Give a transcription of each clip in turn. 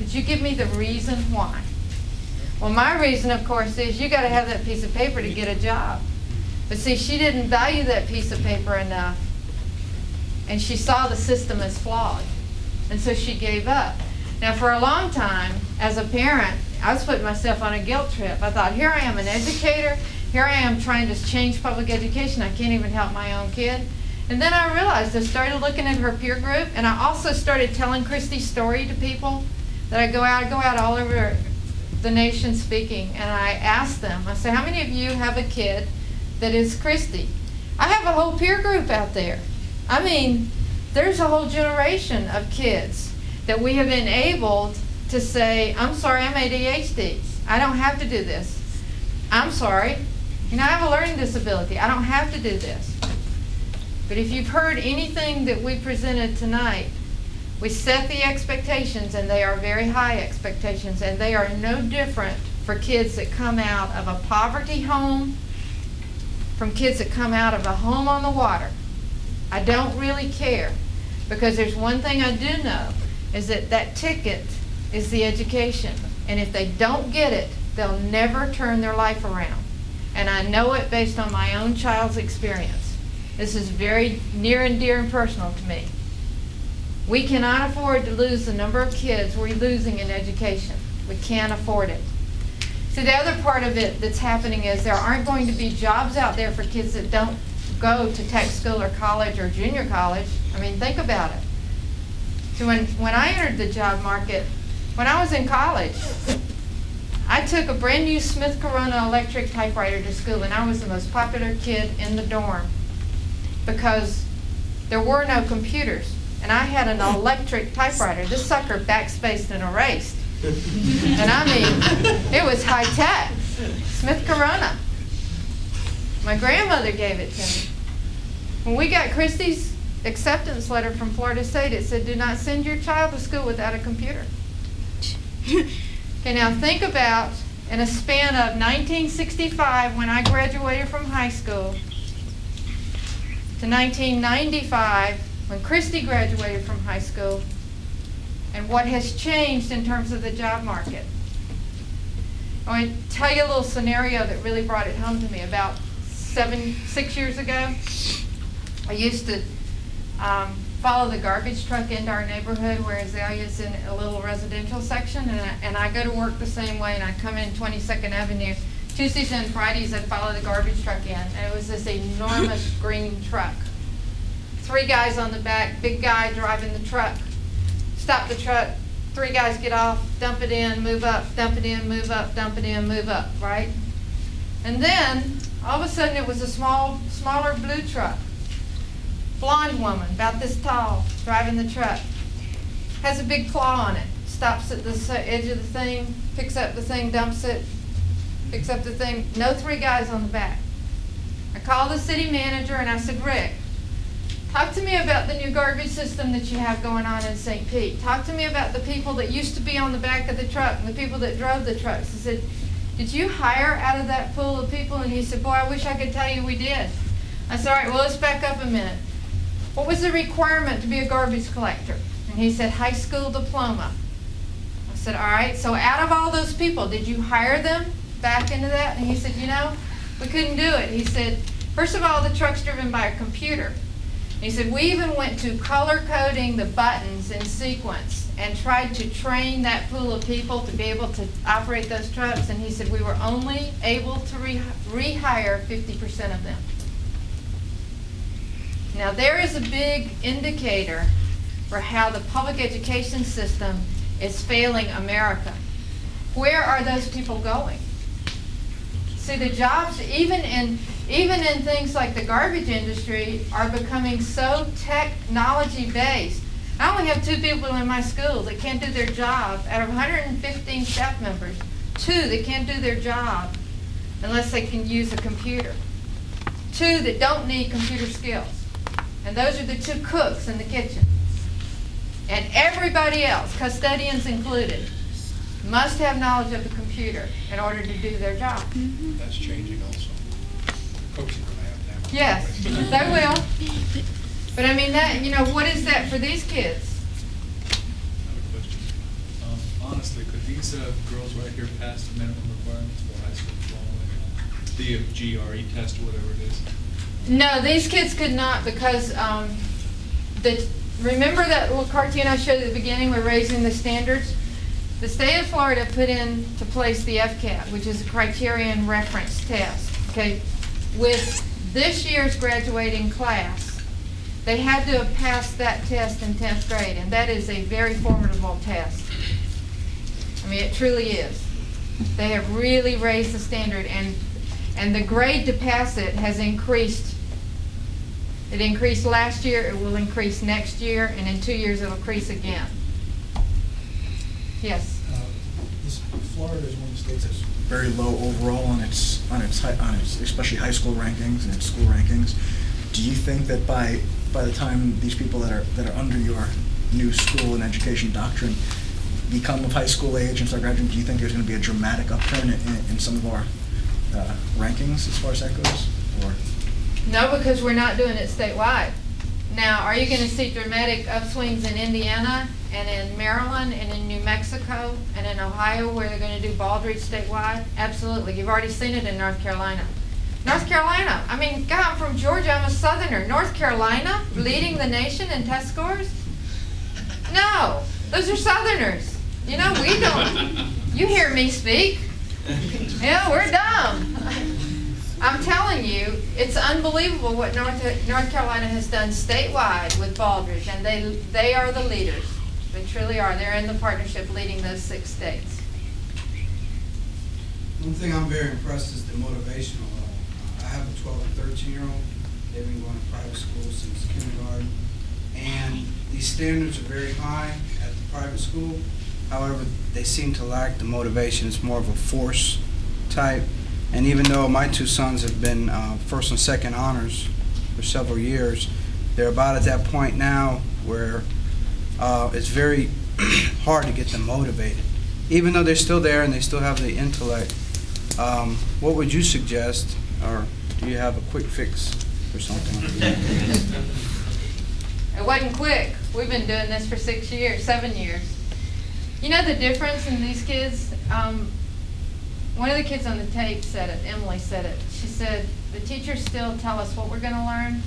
could you give me the reason why? Well, my reason, of course, is you got to have that piece of paper to get a job. But see, she didn't value that piece of paper enough, and she saw the system as flawed, and so she gave up. Now, for a long time, as a parent, I was putting myself on a guilt trip. I thought, here I am, an educator. Here I am trying to change public education. I can't even help my own kid. And then I realized, I started looking at her peer group, and I also started telling Christy's story to people. That I go out all over the nation speaking, and I ask them, I say, how many of you have a kid that is Christy? I have a whole peer group out there. I mean, there's a whole generation of kids that we have enabled to say, I'm sorry, I'm ADHD. I don't have to do this. I'm sorry. I have a learning disability. I don't have to do this. But if you've heard anything that we presented tonight, we set the expectations, and they are very high expectations, and they are no different for kids that come out of a poverty home, from kids that come out of a home on the water. I don't really care, because there's one thing I do know, is that ticket is the education. And if they don't get it, they'll never turn their life around. And I know it based on my own child's experience. This is very near and dear and personal to me. We cannot afford to lose the number of kids we're losing in education. We can't afford it. So the other part of it that's happening is there aren't going to be jobs out there for kids that don't go to tech school or college or junior college. I mean, think about it. So when I entered the job market, when I was in college, I took a brand new Smith Corona electric typewriter to school, and I was the most popular kid in the dorm because there were no computers. And I had an electric typewriter. This sucker backspaced and erased. And I mean, it was high tech. Smith Corona. My grandmother gave it to me. When we got Christy's acceptance letter from Florida State, it said, do not send your child to school without a computer. Okay, now think about in a span of 1965, when I graduated from high school, to 1995, when Christy graduated from high school, and what has changed in terms of the job market. I want to tell you a little scenario that really brought it home to me. About 6 years ago, I used to follow the garbage truck into our neighborhood where Azalea's in a little residential section, and I go to work the same way, and I come in 22nd Avenue. Tuesdays and Fridays, I'd follow the garbage truck in, and it was this enormous green truck. 3 guys on the back, big guy driving the truck. Stop the truck, 3 guys get off, dump it in, move up, dump it in, move up, dump it in, move up, right? And then, all of a sudden, it was a smaller blue truck. Blonde woman, about this tall, driving the truck. Has a big claw on it. Stops at the edge of the thing, picks up the thing, dumps it, picks up the thing. No 3 guys on the back. I called the city manager and I said, Rick, talk to me about the new garbage system that you have going on in St. Pete. Talk to me about the people that used to be on the back of the truck and the people that drove the trucks. I said, did you hire out of that pool of people? And he said, boy, I wish I could tell you we did. I said, all right, well, let's back up a minute. What was the requirement to be a garbage collector? And he said, high school diploma. I said, all right, so out of all those people, did you hire them back into that? And he said, we couldn't do it. He said, first of all, the truck's driven by a computer. He said, we even went to color coding the buttons in sequence and tried to train that pool of people to be able to operate those trucks. And he said, we were only able to rehire 50% of them. Now, there is a big indicator for how the public education system is failing America. Where are those people going? See, the jobs, even in things like the garbage industry, are becoming so technology-based. I only have 2 people in my school that can't do their job. Out of 115 staff members, 2 that can't do their job unless they can use a computer. 2 that don't need computer skills. And those are the 2 cooks in the kitchen. And everybody else, custodians included, must have knowledge of the computer in order to do their job. That's changing also. Cooks are going to have that. Yes, they will. But I mean, that, what is that for these kids? I have a question. On honestly, could these girls right here pass the minimum requirements for high school diploma, the GRE test or whatever it is? No, these kids could not because remember that little cartoon I showed at the beginning, we're raising the standards? The state of Florida put into place the FCAT, which is a criterion reference test. Okay, with this year's graduating class, they had to have passed that test in 10th grade, and that is a very formidable test. I mean, it truly is. They have really raised the standard, and the grade to pass it has increased. It increased last year, it will increase next year, and in 2 years it'll increase again. Yes? Florida is one of the states that's very low overall on its especially high school rankings and its school rankings. Do you think that by the time these people that are under your new school and education doctrine become of high school age and start graduating, do you think there's going to be a dramatic upturn in some of our rankings as far as that goes? Or No, because we're not doing it statewide. Now, are you going to see dramatic upswings in Indiana and in Maryland and in New Mexico and in Ohio where they're going to do Baldrige statewide? Absolutely. You've already seen it in North Carolina. North Carolina, I mean, God, I'm from Georgia, I'm a Southerner. North Carolina leading the nation in test scores? No, those are Southerners. You know, we don't. You hear me speak. Yeah, we're dumb. I'm telling you, it's unbelievable what North Carolina has done statewide with Baldrige, and they are the leaders. They truly are. They're in the partnership leading those 6 states. One thing I'm very impressed is the motivational level. I have a 12 and 13-year-old. They've been going to private school since kindergarten, and these standards are very high at the private school. However, they seem to lack the motivation. It's more of a force type. And even though my 2 sons have been first and second honors for several years, they're about at that point now where it's very hard to get them motivated. Even though they're still there and they still have the intellect, what would you suggest, or do you have a quick fix or something like that? It wasn't quick. We've been doing this for 6 years, 7 years. You know the difference in these kids? One of the kids on the tape said it, Emily said it. She said, the teachers still tell us what we're going to learn,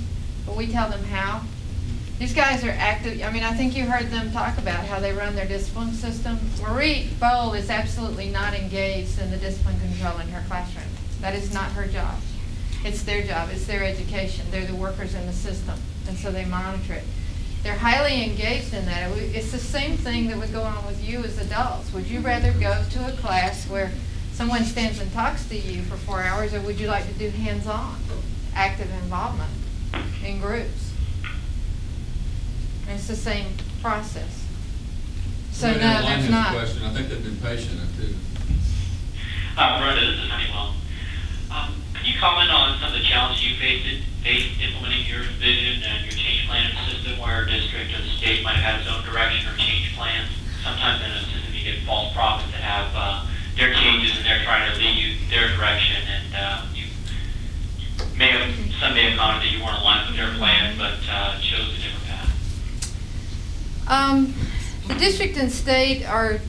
but we tell them how. These guys are active. I mean, I think you heard them talk about how they run their discipline system. Marie Bowl is absolutely not engaged in the discipline control in her classroom. That is not her job. It's their job. It's their education. They're the workers in the system, and so they monitor it. They're highly engaged in that. It's the same thing that would go on with you as adults. Would you rather go to a class where someone stands and talks to you for 4 hours, or would you like to do hands-on, active involvement in groups? And it's the same process. So no, that's not. Question. I think they've been patient too. Brenda, this is Honeywell. Can you comment on some of the challenges you faced implementing your vision and your change plan system, where a district or the state might have had its own direction or change plans? Sometimes in a system you get false prophets that have their changes and they're trying to lead you their direction, and some may have commented that you weren't aligned with their plan, but chose a different path. The district and state are,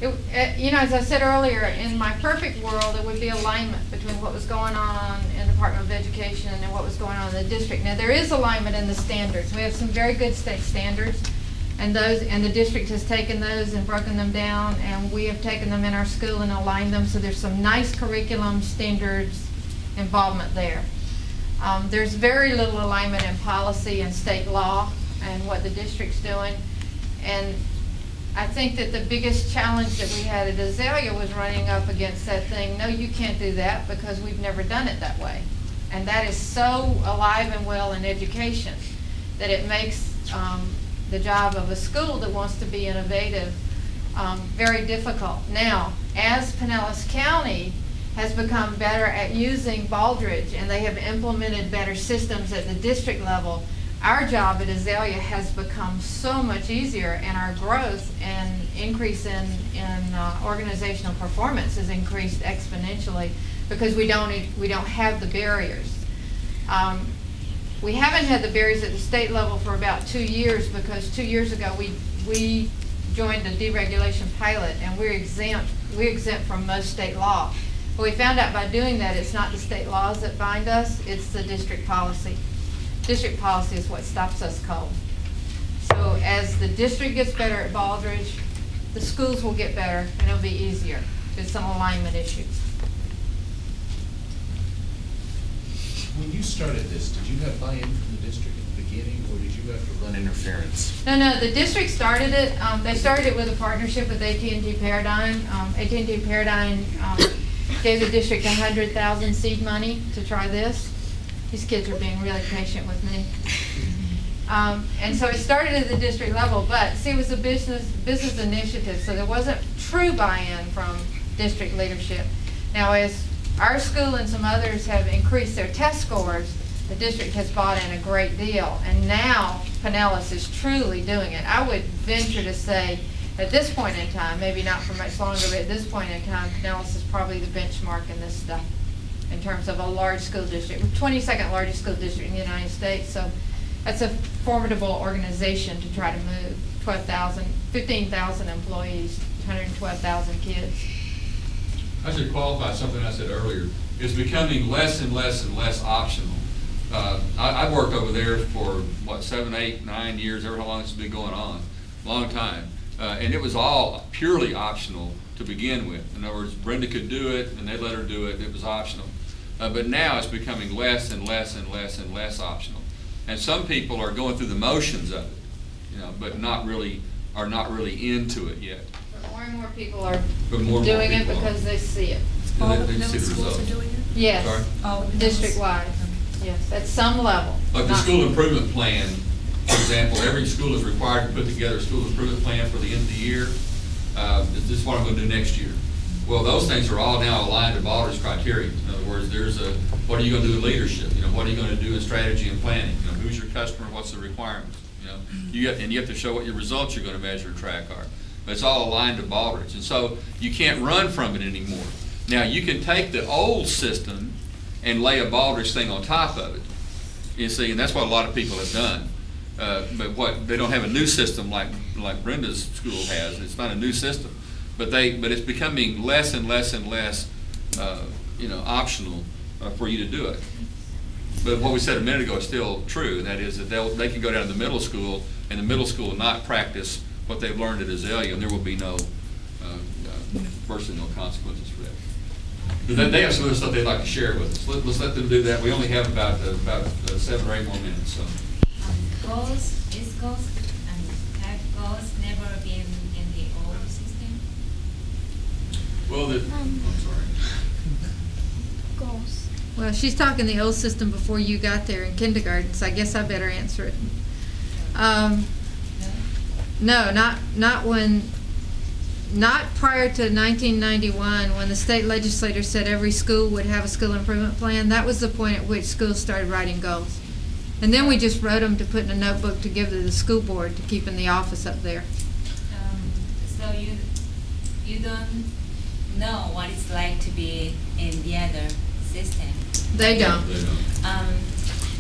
you know, as I said earlier, in my perfect world, it would be alignment between what was going on in the Department of Education and what was going on in the district. Now, there is alignment in the standards. We have some very good state standards, and the district has taken those and broken them down, and we have taken them in our school and aligned them, so there's some nice curriculum standards involvement there. There's very little alignment in policy and state law and what the district's doing, and I think that the biggest challenge that we had at Azalea was running up against that thing, no, you can't do that because we've never done it that way. And that is so alive and well in education that it makes the job of a school that wants to be innovative very difficult. Now, as Pinellas County has become better at using Baldrige and they have implemented better systems at the district level, our job at Azalea has become so much easier, and our growth and increase in organizational performance has increased exponentially because we don't have the barriers. We haven't had the barriers at the state level for about 2 years because 2 years ago we joined the deregulation pilot, and we're exempt from most state law. But we found out by doing that, it's not the state laws that bind us, it's the district policy. District policy is what stops us cold. So as the district gets better at Baldridge, the schools will get better, and it'll be easier. It's an alignment issue. When you started this, did you have buy-in from the district at the beginning, or did you have to run interference? No, the district started it. They started it with a partnership with AT&T Paradigm. AT&T Paradigm gave the district 100,000 seed money to try this. These kids are being really patient with me. And so it started at the district level, but see, it was a business initiative, so there wasn't true buy-in from district leadership. Now, as our school and some others have increased their test scores, the district has bought in a great deal, and now Pinellas is truly doing it. I would venture to say, at this point in time, maybe not for much longer, but at this point in time, Pinellas is probably the benchmark in this stuff in terms of a large school district. We're 22nd largest school district in the United States, so that's a formidable organization to try to move 15,000 employees, 112,000 kids. I should qualify something I said earlier. It's becoming less and less and less optional. I worked over there for, 7, 8, 9 years, ever how long this has been going on, long time. And it was all purely optional to begin with. In other words, Brenda could do it, and they let her do it, it was optional. But now it's becoming less and less and less and less optional. And some people are going through the motions of it, but are not really into it yet. But more and more people are But more and more doing it people are. because they see it. They see the results. Yes. Sorry? Oh, District-wide, yes, at some level. Like the Not- school improvement plan, for example, every school is required to put together a school improvement plan for the end of the year. This is what I'm gonna do next year. Well, those things are all now aligned to Baldrige criteria. In other words, what are you gonna do in leadership? What are you gonna do in strategy and planning? Who's your customer, what's the requirements? You have to show what your results you're gonna measure and track are. But it's all aligned to Baldrige, and so you can't run from it anymore. Now, you can take the old system and lay a Baldrige thing on top of it. You see, and that's what a lot of people have done. But they don't have a new system like Brenda's school has. It's not a new system, but it's becoming less and less and less, optional for you to do it. But what we said a minute ago is still true, and that is that they can go down to the middle school, and the middle school not practice what they've learned at Azalea, and there will be virtually no consequences for that. But they have some other stuff they'd like to share with us. Let's let them do that. We only have about 7 or 8 more minutes, so. These goals, have goals never been in the old system? Well, I'm sorry. Goals. Well, she's talking the old system before you got there in kindergarten, so I guess I better answer it. No, not prior to 1991, when the state legislature said every school would have a school improvement plan. That was the point at which schools started writing goals. And then we just wrote them to put in a notebook to give to the school board to keep in the office up there. So you don't know what it's like to be in the other system? They don't. They don't.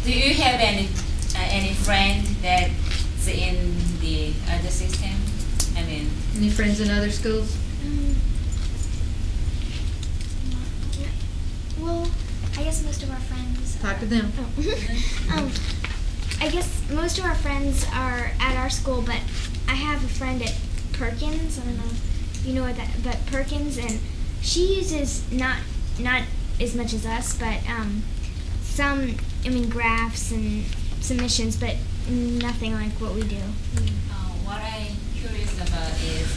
Do you have any friend that's in the other system? I mean, Any friends in other schools? Well, I guess most of our friends. Talk to them. Oh. I guess most of our friends are at our school, but I have a friend at Perkins. I don't know if you know what that, but Perkins, and she uses not as much as us, but graphs and submissions, but nothing like what we do. what I'm curious about is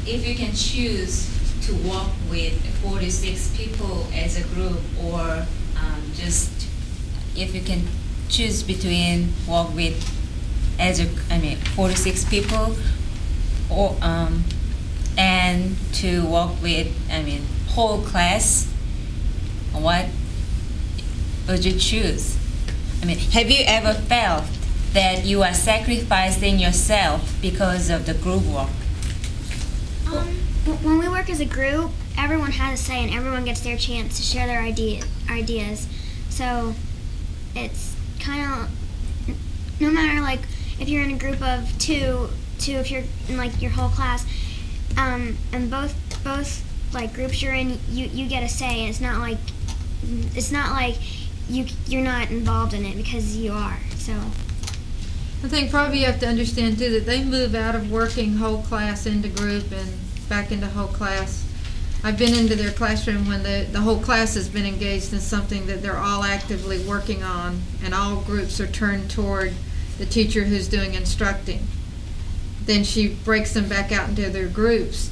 if you can choose to work with 46 people as a group, or just if you can choose between work with 46 people, or and to work with whole class, what would you choose? Have you ever felt that you are sacrificing yourself because of the group work? When we work as a group, everyone has a say and everyone gets their chance to share their ideas. So it's kind of, no matter if you're in a group of two if you're in like your whole class, and both like groups you're in, you get a say, and it's not like you're not involved in it, because you are. So I think probably you have to understand too that they move out of working whole class into group and back into whole class. I've been into their classroom when the whole class has been engaged in something that they're all actively working on, and all groups are turned toward the teacher who's doing instructing. Then she breaks them back out into their groups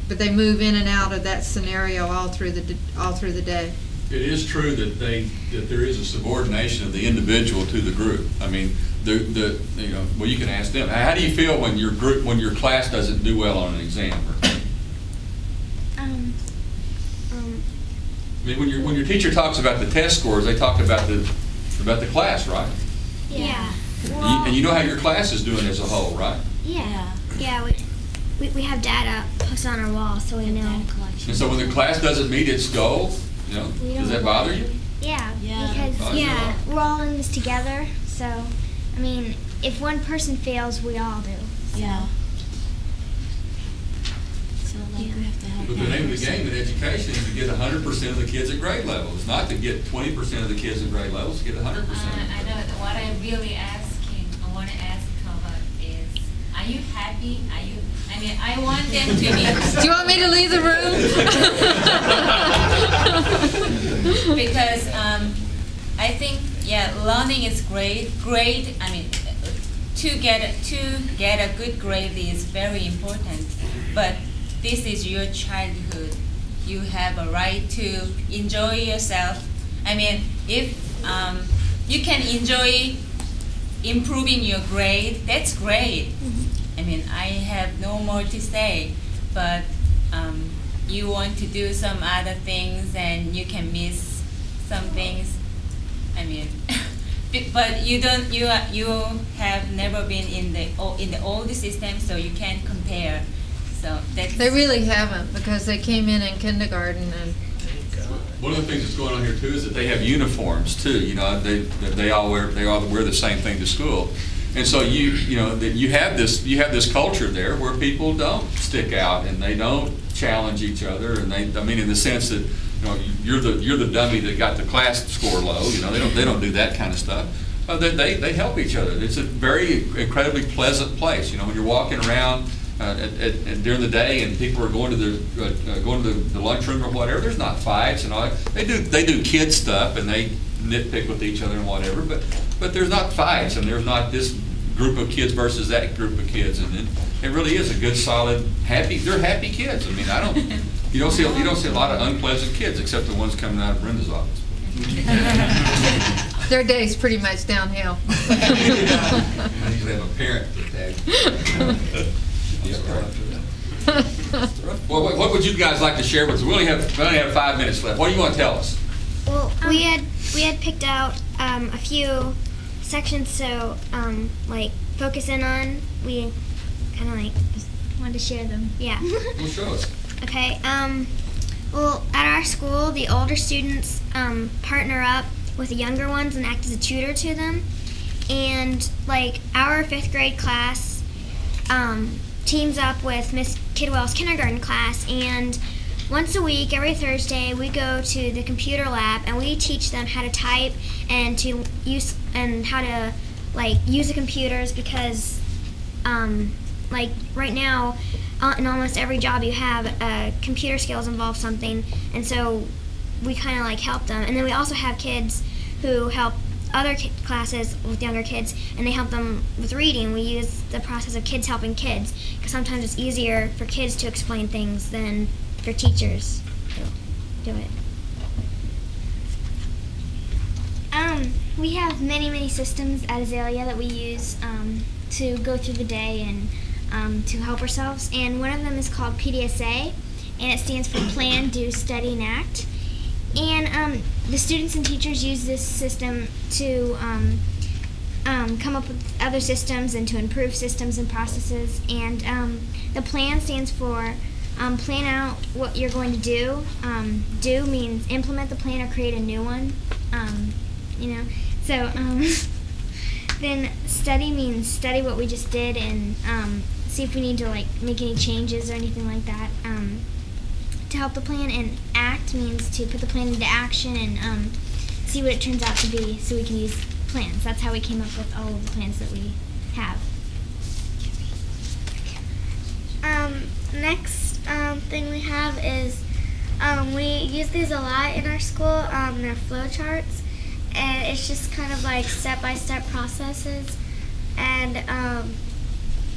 but they move in and out of that scenario all through the day. It is true that there is a subordination of the individual to the group. I mean, well, you can ask them. How do you feel when your class doesn't do well on an exam? I mean, when your teacher talks about the test scores, they talk about the class, right? yeah. And you know how your class is doing as a whole, right? Yeah. We have data posted on our wall, so we know. And so when the class doesn't meet its goal, does that bother you? Yeah, Yeah. because we're all in this together. So, I mean, if one person fails, we all do. Yeah. So like we have to help. But the name of the game in education is to get 100% of the kids at grade level. It's not to get 20% of the kids at grade level, it's to get 100%. I know what I'm really asking, I want to ask about is, are you happy? I want them to be. Do you want me to leave the room? Because I think learning is great. To get a good grade is very important. But this is your childhood. You have a right to enjoy yourself. If you can enjoy improving your grade, that's great. I have no more to say, but you want to do some other things and you can miss some things. But you have never been in the old system, so you can't compare. So that's. They really haven't, because they came in kindergarten and. One of the things that's going on here too is that they have uniforms too. They all wear the same thing to school. And so you have this culture there where people don't stick out and they don't challenge each other, and in the sense that you're the dummy that got the class score low. They don't do that kind of stuff. They help each other. It's a very incredibly pleasant place. When you're walking around during the day and people are going to the lunchroom or whatever, there's not fights and all that. They do kid stuff and they nitpick with each other and whatever, but there's not fights, and there's not this group of kids versus that group of kids, and it really is a good, solid, they're happy kids. You don't see a lot of unpleasant kids except the ones coming out of Brenda's office. Their day's pretty much downhill. You usually have a parent that Well, what would you guys like to share with us? We only have 5 minutes left. What do you want to tell us? Well, we had picked out a few sections to focus in on. We kind of just wanted to share them. Yeah. Well, show us. Okay. Well, at our school, the older students partner up with the younger ones and act as a tutor to them. And our 5th grade class teams up with Miss Kidwell's kindergarten class, and once a week, every Thursday, we go to the computer lab and we teach them how to type and to use and how to use the computers, because right now in almost every job you have, computer skills involve something, and so we kind of help them. And then we also have kids who help other classes with younger kids, and they help them with reading. We use the process of kids helping kids, because sometimes it's easier for kids to explain things than for teachers to do it. We have many systems at Azalea that we use to go through the day and to help ourselves, and one of them is called PDSA, and it stands for Plan, Do, Study, and Act. And the students and teachers use this system to come up with other systems and to improve systems and processes. And the plan stands for plan out what you're going to do. Do means implement the plan or create a new one. So Then study means study what we just did and see if we need to like make any changes or anything like that to help the plan. And act means to put the plan into action and see what it turns out to be so we can use plans. That's how we came up with all of the plans that we have. Next thing we have is we use these a lot in our school. They're flow charts, and it's just kind of like step-by-step processes. And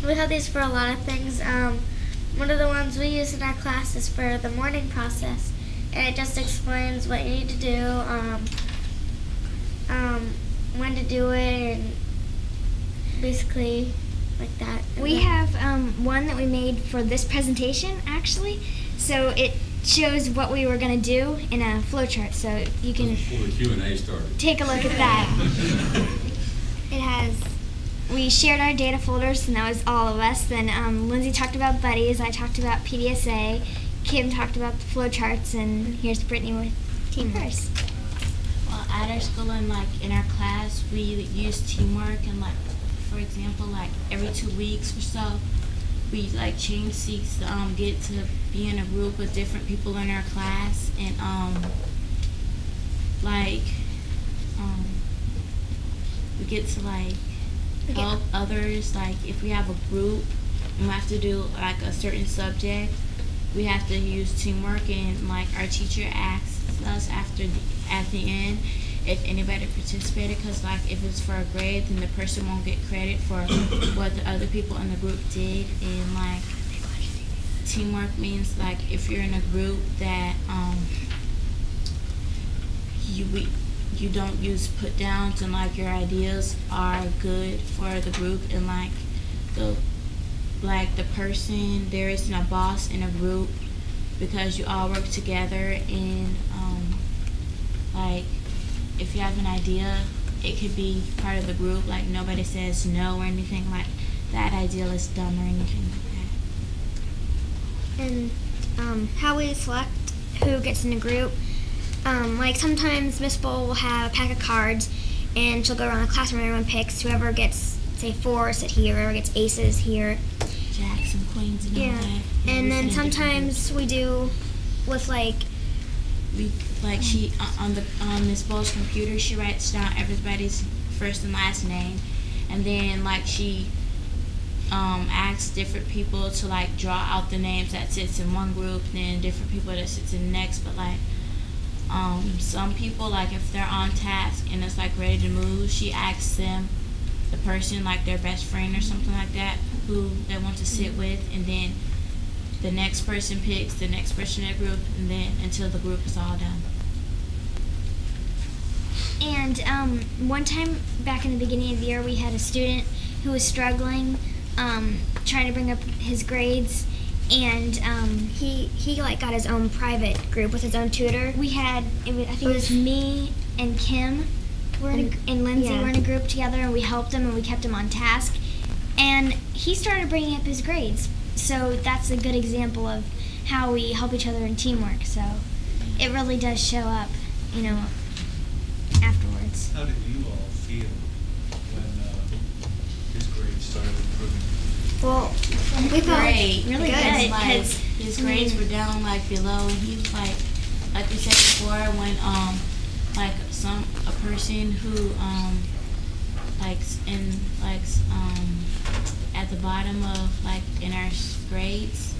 we have these for a lot of things. One of the ones we use in our class is for the morning process, and it just explains what you need to do, when to do it, and basically like that. And We then- have one that we made for this presentation, actually. So it shows what we were going to do in a flowchart. So you can Before the Q&A started. take a look at that. It has, we shared our data folders, and that was all of us. Then Lindsay talked about buddies, I talked about PDSA, Kim talked about the flowcharts, and here's Brittany with Team First. Well, at our school and like in our class, we use teamwork, and like, for example, like every 2 weeks or so, we like change seats to get to be in a group with different people in our class, and we get to like help others. Like if we have a group and we have to do like a certain subject, we have to use teamwork, and like our teacher asks us at the end if anybody participated, because like if it's for a grade, then the person won't get credit for what the other people in the group did. And like teamwork means like if you're in a group that you don't use put downs, and like your ideas are good for the group, and like the person, there isn't a boss in a group, because you all work together. And like if you have an idea, it could be part of the group. Like nobody says no or anything like that idea is dumb or anything like that. And how we select who gets in a group. Like sometimes Miss Bull will have a pack of cards, and she'll go around the classroom and everyone picks whoever gets, say, 4 sit here, whoever gets aces here. Jacks and queens and all Yeah. that. And we then sit in different sometimes we do with like, we like she on Miss Bull's computer, she writes down everybody's first and last name, and then like she asks different people to like draw out the names that sits in one group, then different people that sits in the next. But like some people, like if they're on task and it's like ready to move, she asks them, the person, like their best friend or something like that, who they want to sit with, and then the next person picks the next person in the group, and then until the group is all done. and one time back in the beginning of the year, we had a student who was struggling, trying to bring up his grades, and he like got his own private group with his own tutor. We had, I think it was me and Kim, and Lindsay were in a group together, and we helped him and we kept him on task, and he started bringing up his grades. So that's a good example of how we help each other in teamwork. So it really does show up, afterwards. How did you all feel when his grades started improving? Well, we felt Great. really Because, good like, because his grades were down like below. He was like we said before, when like a person who at the bottom of like in our grades,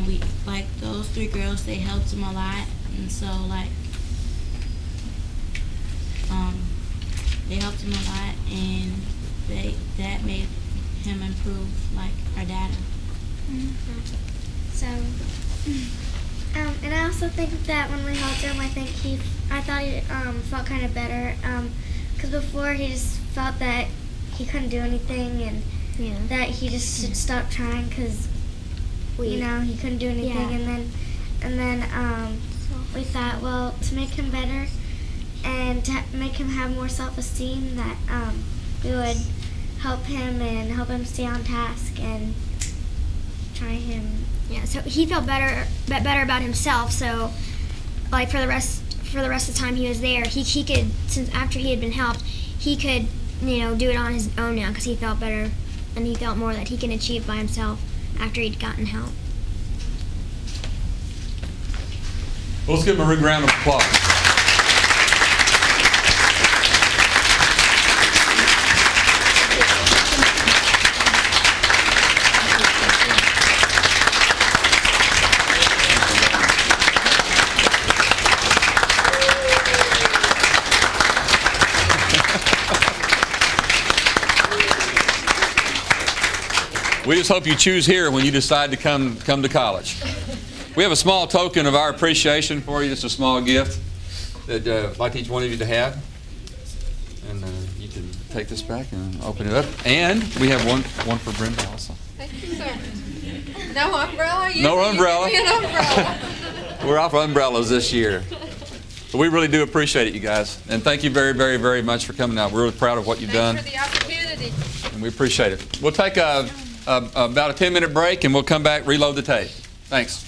we like those 3 girls, they helped him a lot, and so like they helped him a lot, and that made him improve like our data. so. And I also think that when we helped him, I thought he felt kind of better, because before he just felt that he couldn't do anything, and that he just should stop trying because he couldn't do anything. Yeah. And then we thought, well, to make him better and to make him have more self-esteem, that we would help him and help him stay on task and try him. Yeah, so he felt better about himself. So, like for the rest of the time he was there, he could, since after he had been helped, he could do it on his own now because he felt better and he felt more that he can achieve by himself after he'd gotten help. Well, let's give him a big round of applause. We just hope you choose here when you decide to come to college. We have a small token of our appreciation for you, just a small gift that I'd like each one of you to have. And you can take this back and open it up. And we have one for Brenda also. Thank you, sir. No umbrella? No umbrella. Give me an umbrella. We're off umbrellas this year. But we really do appreciate it, you guys. And thank you very, very, very much for coming out. We're really proud of what you've done. Thanks for the opportunity. And we appreciate it. We'll take about a 10-minute break and we'll come back, reload the tape. Thanks.